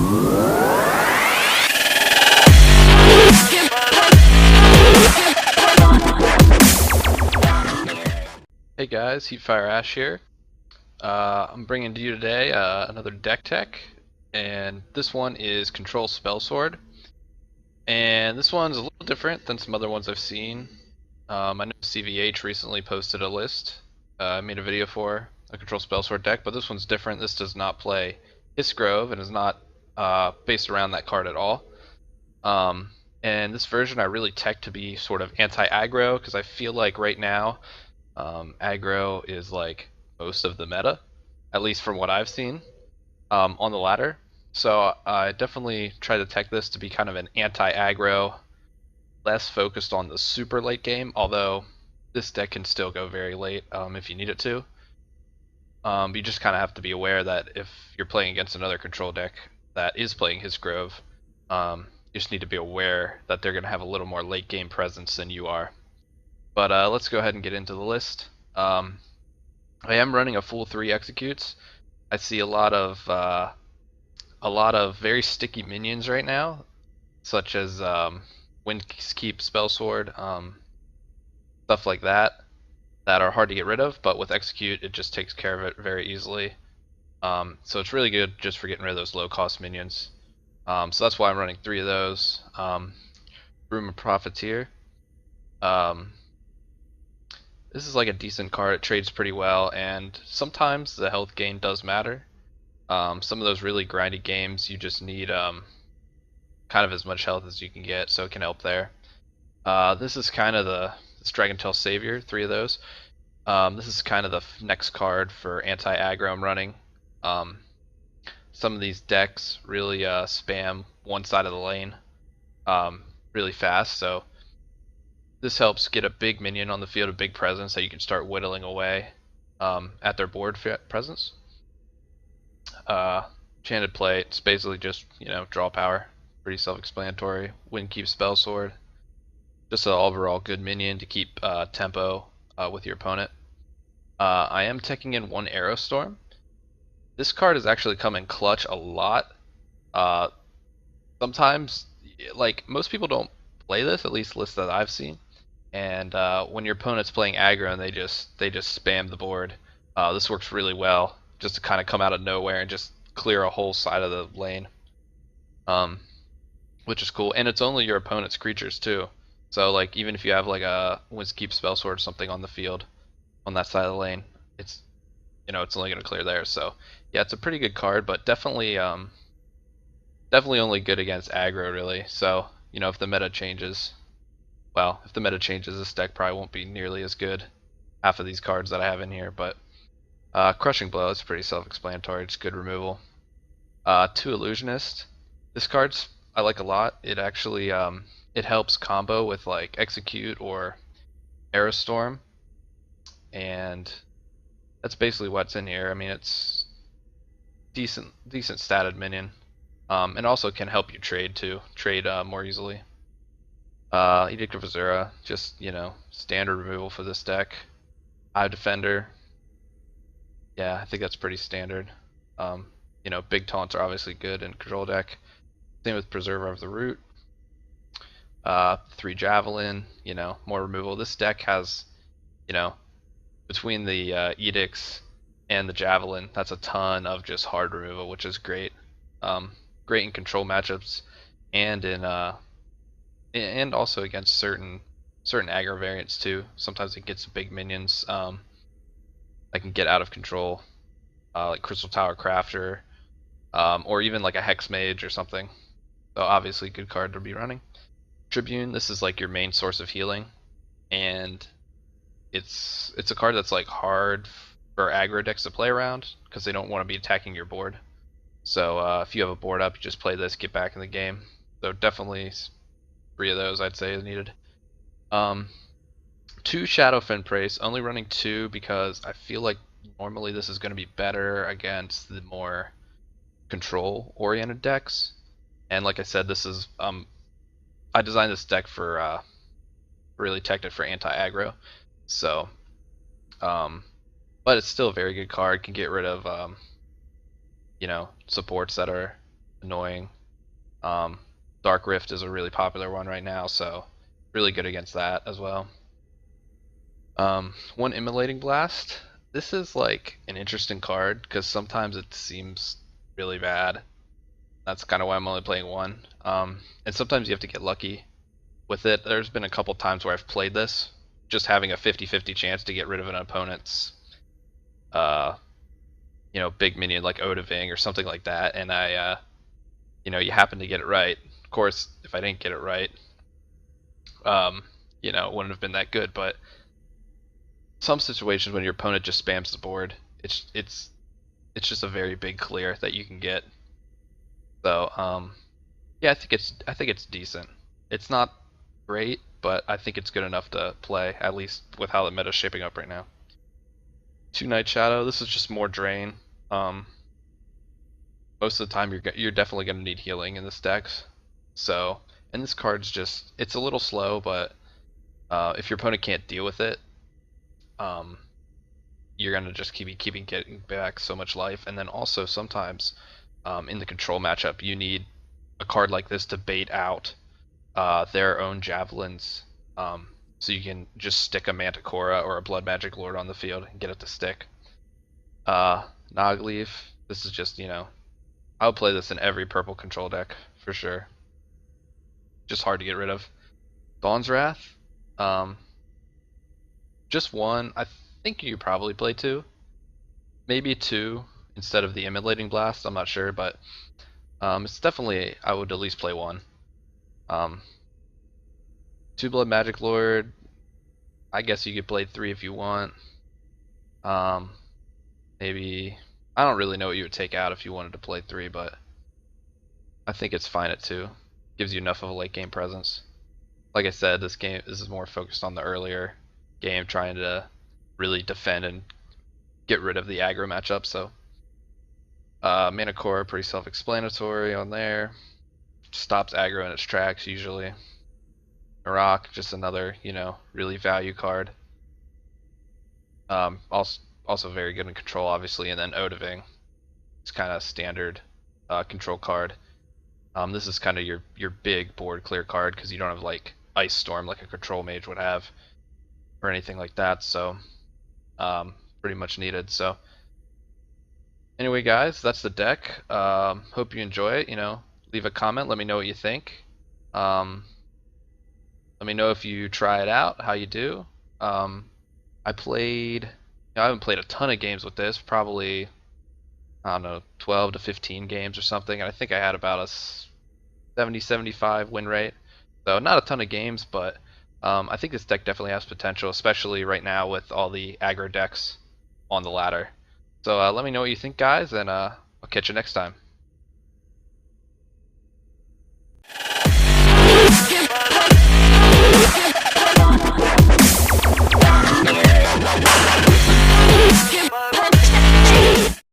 Hey guys, Heatfireash here. I'm bringing to you today another deck tech, and this one is Control Spellsword. And this one's a little different than some other ones I've seen. I know CVH recently posted a list. I made a video for a Control Spellsword deck, but this one's different. This does not play Hist and is not based around that card at all. And this version I really tech to be sort of anti-aggro, because I feel like right now aggro is like most of the meta, at least from what I've seen on the ladder. So I definitely try to tech this to be kind of an anti-aggro, less focused on the super late game, although this deck can still go very late if you need it to. You just kind of have to be aware that if you're playing against another control deck that is playing his Grove, you just need to be aware that they're going to have a little more late game presence than you are. But let's go ahead and get into the list. I am running a full 3 executes. I see a lot of very sticky minions right now, such as Windkeep Spellsword, stuff like that are hard to get rid of. But with execute, it just takes care of it very easily. So it's really good just for getting rid of those low-cost minions. So that's why I'm running 3 of those. Room of Profiteer. This is like a decent card. It trades pretty well, and sometimes the health gain does matter. Some of those really grindy games, you just need kind of as much health as you can get, so it can help there. This is kind of this Dragontail Savior, 3 of those. This is kind of the next card for anti-aggro I'm running. Some of these decks really spam one side of the lane really fast, so this helps get a big minion on the field, a big presence that you can start whittling away at their board presence. Enchanted Plate, it's basically just, draw power. Pretty self-explanatory. Windkeep Spellsword. Just an overall good minion to keep tempo with your opponent. I am teching in 1 Aerostorm. This card has actually come in clutch a lot. Sometimes, like, most people don't play this, at least lists that I've seen. And when your opponent's playing aggro and they just spam the board, this works really well, just to kind of come out of nowhere and just clear a whole side of the lane, which is cool. And it's only your opponent's creatures too, so like even if you have like a Windkeep Spellsword or something on the field on that side of the lane, it's it's only going to clear there. So yeah, it's a pretty good card, but definitely only good against aggro really. So if the meta changes, this deck probably won't be nearly as good. Half of these cards that I have in here, but Crushing Blow is pretty self-explanatory. It's good removal. 2 Illusionist. This card's I like a lot. It actually it helps combo with like Execute or Aerostorm, and that's basically what's in here. I mean, it's decent statted minion, and also can help you trade more easily. Edict of Azura, just standard removal for this deck. Hive Defender, yeah, I think that's pretty standard. Big taunts are obviously good in control deck. Same with Preserver of the Root. 3 Javelin, more removal. This deck has, between the Edicts and the Javelin, that's a ton of just hard removal, which is great. Great in control matchups, and and also against certain aggro variants too. Sometimes it gets big minions that can get out of control, like Crystal Tower Crafter, or even like a Hex Mage or something. So obviously good card to be running. Tribune, this is like your main source of healing, and it's a card that's like hard for aggro decks to play around because they don't want to be attacking your board. So if you have a board up, you just play this, get back in the game. So definitely 3 of those I'd say is needed. 2 Shadowfen Praise, only running 2 because I feel like normally this is going to be better against the more control oriented decks. And like I said, this is I designed this deck for really teched it for anti-aggro. So but it's still a very good card. Can get rid of supports that are annoying. Dark Rift is a really popular one right now, so really good against that as well. One Immolating Blast. This is like an interesting card because sometimes it seems really bad. That's kind of why I'm only playing one. And sometimes you have to get lucky with it. There's been a couple times where I've played this, just having a 50-50 chance to get rid of an opponent's, big minion like Odaving or something like that, and you happen to get it right. Of course, if I didn't get it right, it wouldn't have been that good. But some situations when your opponent just spams the board, it's just a very big clear that you can get. So yeah, I think it's decent. It's not great, but I think it's good enough to play, at least with how the meta's shaping up right now. 2 Night Shadow. This is just more drain. Most of the time you're definitely going to need healing in this deck. So, and this card's it's a little slow, but if your opponent can't deal with it, you're going to just keep getting back so much life. And then also sometimes in the control matchup, you need a card like this to bait out their own javelins, so you can just stick a Manticora or a Blood Magic Lord on the field and get it to stick. Nogleaf, this is just, I would play this in every purple control deck for sure. Just hard to get rid of. Dawn's Wrath, just one. I think you probably play two, maybe two instead of the Immolating Blast. I'm not sure, but it's definitely, I would at least play one. 2 Blood Magic Lord, I guess you could play 3 if you want. Maybe, I don't really know what you would take out if you wanted to play 3, but I think it's fine at 2. Gives you enough of a late game presence. Like I said, this is more focused on the earlier game, trying to really defend and get rid of the aggro matchup. So Mana Core, pretty self-explanatory on there. Stops aggro in its tracks usually. Iraq, just another, really value card. Also very good in control, obviously, and then Odaving. It's kind of standard control card. This is kind of your big board clear card because you don't have like Ice Storm like a control mage would have, or anything like that. So pretty much needed. So anyway, guys, that's the deck. Hope you enjoy it. Leave a comment. Let me know what you think. Let me know if you try it out, how you do. I haven't played a ton of games with this, probably, I don't know, 12 to 15 games or something, and I think I had about a 70-75 win rate. So not a ton of games, but I think this deck definitely has potential, especially right now with all the aggro decks on the ladder. So let me know what you think, guys, and I'll catch you next time.